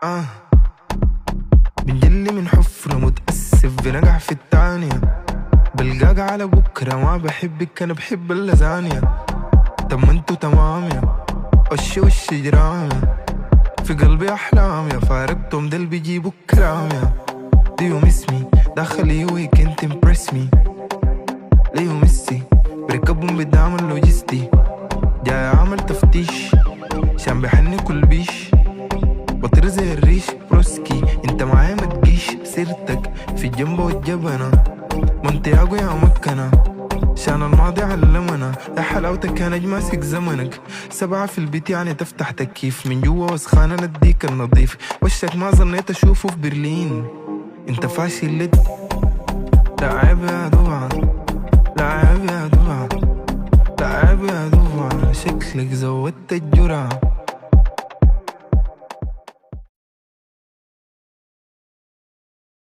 آه بنجلي من حفرة متأسف بنقع في التانية، بلقاك على بكرة ما بحبك أنا بحب اللازانيا. طب ما انتو تمام يا وش جرام يا، في قلبي أحلام يا، فارقتم دل بيجيبوا كلام يا. Do you miss me؟ داخل يوي can't impress me. ليه ميسي بركبهم بدعم اللوجستي، جاي عامل تفتيش عشان بحني كل بيش، بطير زي الريش بروسكي. انت معايا ما تجيش سيرتك في الجنب والجبنة، مونتياغو يا مكنة عشان الماضي علمنا. يا حلاوتك انا ماسك زمنك، 7 في البيت يعني تفتح تكييف، من جوا وسخانة نديك النظيف. وشك ما ظنيت اشوفه في برلين، انت فاشل لد. لا عيب يا دوبا، لا عيب يا دوبا، لا عيب يا دوبا، شكلك زودت الجرعة.